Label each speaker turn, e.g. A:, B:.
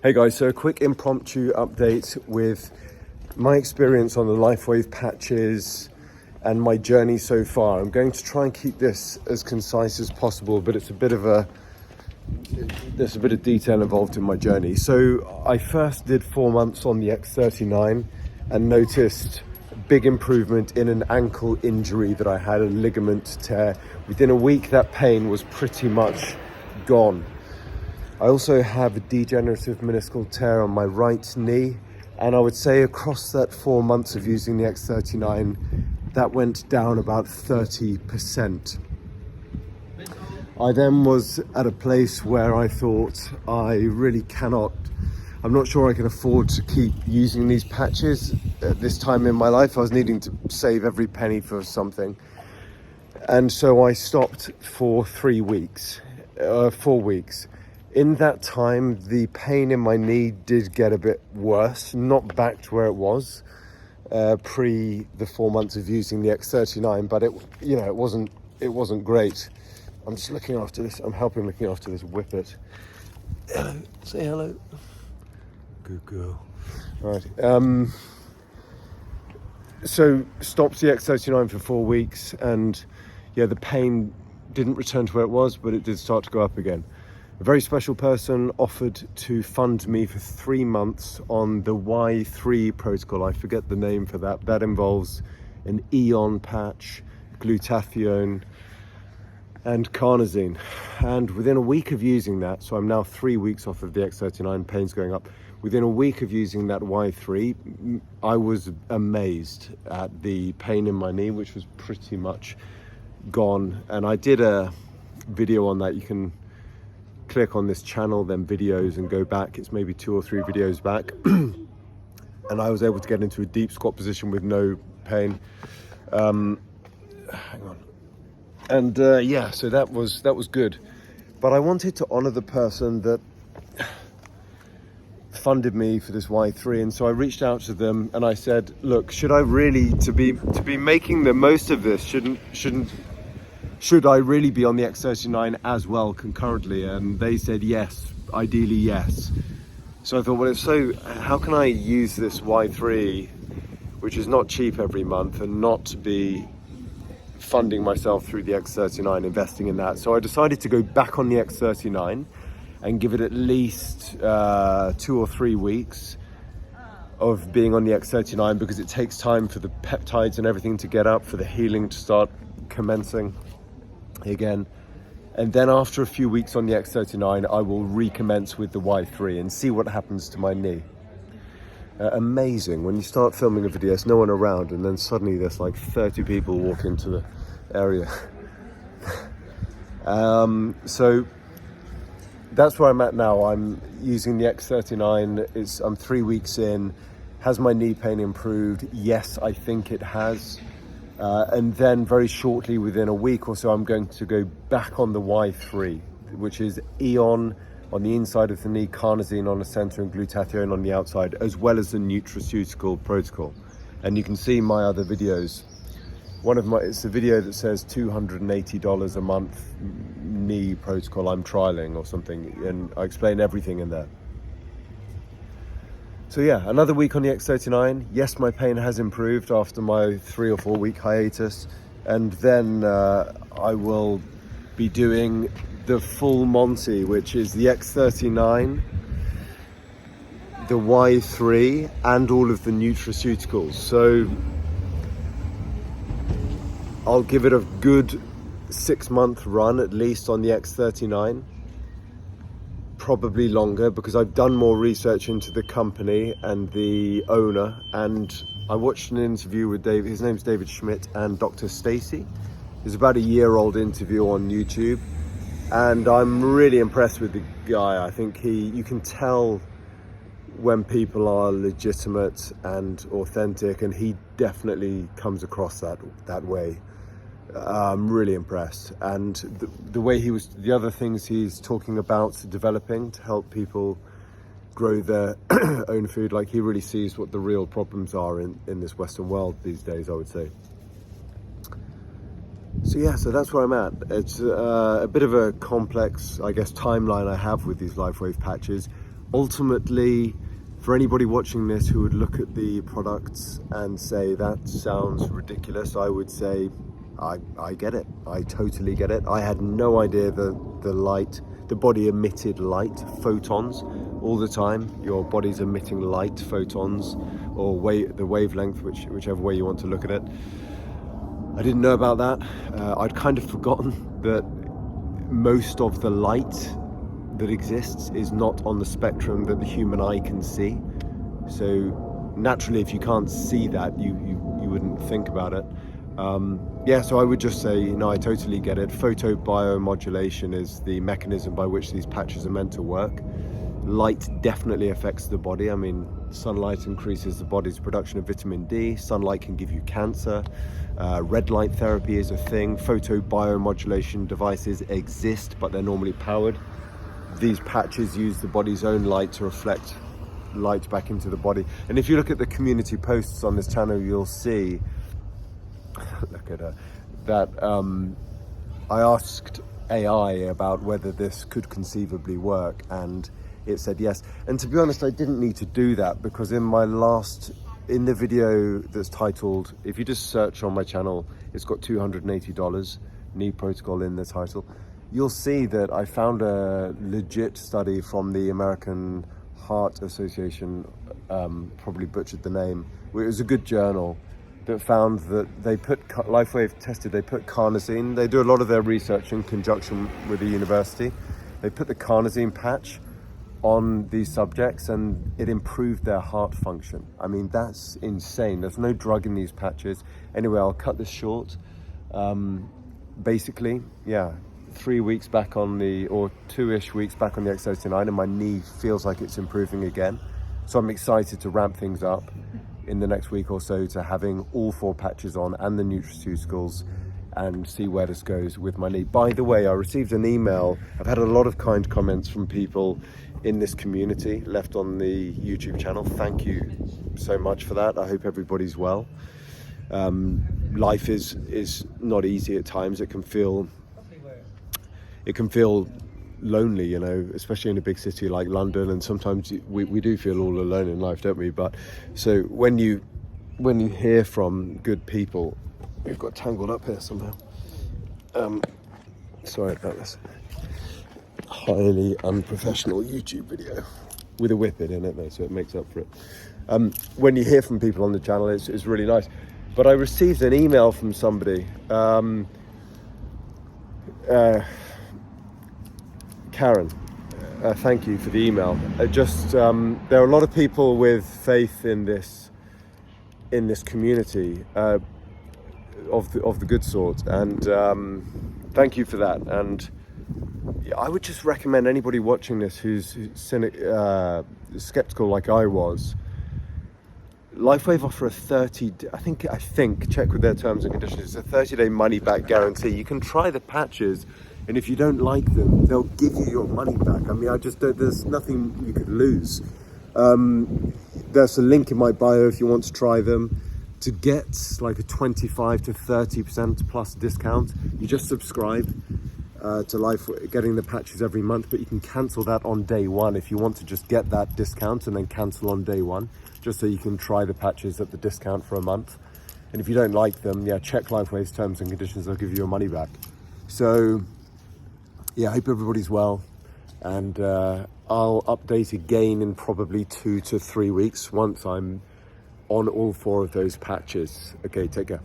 A: Hey guys, so a quick impromptu update with my experience on the Lifewave patches and my journey so far. I'm going to try and keep this as concise as possible, but there's a bit of detail involved in my journey. So I first did 4 months on the x39 and noticed a big improvement in an ankle injury that I had, a ligament tear. Within a week, that pain was pretty much gone. I also have a degenerative meniscal tear on my right knee, and I would say across that 4 months of using the X39, that went down about 30%. I then was at a place where I thought I'm not sure I can afford to keep using these patches at this time in my life. I was needing to save every penny for something. And so I stopped for 4 weeks. In that time, the pain in my knee did get a bit worse, not back to where it was pre the 4 months of using the X39, but it wasn't great. I'm just looking after this. I'm helping looking after this whippet. Hello, say hello. Good girl. All right. So stopped the X39 for 4 weeks, and yeah, the pain didn't return to where it was, but it did start to go up again. A very special person offered to fund me for 3 months on the Y3 protocol. I forget the name for that. That involves an EON patch, glutathione, and carnosine. And within a week of using that, so I'm now 3 weeks off of the X39, pain's going up. Within a week of using that Y3, I was amazed at the pain in my knee, which was pretty much gone. And I did a video on that. You can click on this channel, then videos, and go back. It's maybe 2 or 3 videos back. And I was able to get into a deep squat position with no pain. Hang on. And yeah, so that was good. But I wanted to honor the person that funded me for this Y3, and so I reached out to them and I said, look, should I really, to be making the most of this, should I really be on the X39 as well concurrently? And they said yes, ideally yes. So I thought, well, how can I use this Y3, which is not cheap every month, and not be funding myself through the X39, investing in that? So I decided to go back on the X39 and give it at least 2 or 3 weeks of being on the X39, because it takes time for the peptides and everything to get up, for the healing to start commencing again. And then after a few weeks on the X39, I will recommence with the Y3 and see what happens to my knee. Amazing when you start filming a video, there's no one around, and then suddenly there's like 30 people walk into the area. So that's where I'm at now. I'm using the X39. I'm 3 weeks in. Has my knee pain improved? Yes, I think it has. And then very shortly, within a week or so, I'm going to go back on the Y3, which is EON on the inside of the knee, carnosine on the center, and glutathione on the outside, as well as the nutraceutical protocol. And you can see my other videos. It's the video that says $280 a month knee protocol I'm trialing or something, and I explain everything in there. So yeah, another week on the X39. Yes, my pain has improved after my 3 or 4 week hiatus. And then I will be doing the full Monty, which is the X39, the Y3, and all of the nutraceuticals. So I'll give it a good 6-month run at least on the X39. Probably longer, because I've done more research into the company and the owner, and I watched an interview with David, his name's David Schmidt, and Dr. Stacy. It's about a year-old interview on YouTube, and I'm really impressed with the guy. I think you can tell when people are legitimate and authentic, and he definitely comes across that way. I'm really impressed, and the way the other things he's talking about developing to help people grow their own food, like he really sees what the real problems are in this Western world these days, I would say. So yeah, so that's where I'm at. It's a bit of a complex, I guess, timeline I have with these Lifewave patches. ultimately, for anybody watching this who would look at the products and say that sounds ridiculous, I would say I get it. I totally get it. I had no idea the body emitted light, photons, all the time. Your body's emitting light, photons, or the wavelength, whichever way you want to look at it. I didn't know about that. I'd kind of forgotten that most of the light that exists is not on the spectrum that the human eye can see. So naturally, if you can't see that, you wouldn't think about it. Yeah, so I would just say, I totally get it. Photobiomodulation is the mechanism by which these patches are meant to work. Light definitely affects the body. I mean, sunlight increases the body's production of vitamin D. Sunlight can give you cancer. Red light therapy is a thing. Photobiomodulation devices exist, but they're normally powered. These patches use the body's own light to reflect light back into the body. And if you look at the community posts on this channel, you'll see, look at her, that I asked AI about whether this could conceivably work, and it said yes. And to be honest, I didn't need to do that, because in the video that's titled, if you just search on my channel, it's got $280, knee protocol in the title. You'll see that I found a legit study from the American Heart Association, probably butchered the name. It was a good journal that found that Lifewave tested, they put carnosine. They do a lot of their research in conjunction with the university. They put the carnosine patch on these subjects and it improved their heart function. I mean, that's insane. There's no drug in these patches. Anyway, I'll cut this short. Basically, yeah, 3 weeks back or 2-ish weeks back on the x39, and my knee feels like it's improving again. So I'm excited to ramp things up in the next week or so to having all 4 patches on and the nutraceuticals, and see where this goes with my knee. By the way, I received an email. I've had a lot of kind comments from people in this community left on the YouTube channel. Thank you so much for that. I hope everybody's well. Life is not easy at times. It can feel lonely, especially in a big city like London, and sometimes we do feel all alone in life, don't we? But so when you hear from good people, we've got tangled up here somehow. Sorry about this. Highly unprofessional YouTube video with a whippet in it though, so it makes up for it. When you hear from people on the channel, it's really nice. But I received an email from somebody, Karen, thank you for the email. There are a lot of people with faith in this community, of the good sort, and thank you for that. And I would just recommend anybody watching this who's skeptical like I was. Lifewave offer I think check with their terms and conditions. It's a 30-day money-back guarantee. You can try the patches, and if you don't like them, they'll give you your money back. I mean, there's nothing you could lose. There's a link in my bio if you want to try them. To get like a 25 to 30% plus discount, you just subscribe to Lifewave, getting the patches every month, but you can cancel that on day one if you want to just get that discount and then cancel on day one, just so you can try the patches at the discount for a month. And if you don't like them, yeah, check Lifewave's terms and conditions, they'll give you your money back. So yeah, I hope everybody's well, and I'll update again in probably 2 to 3 weeks once I'm on all 4 of those patches. Okay, take care.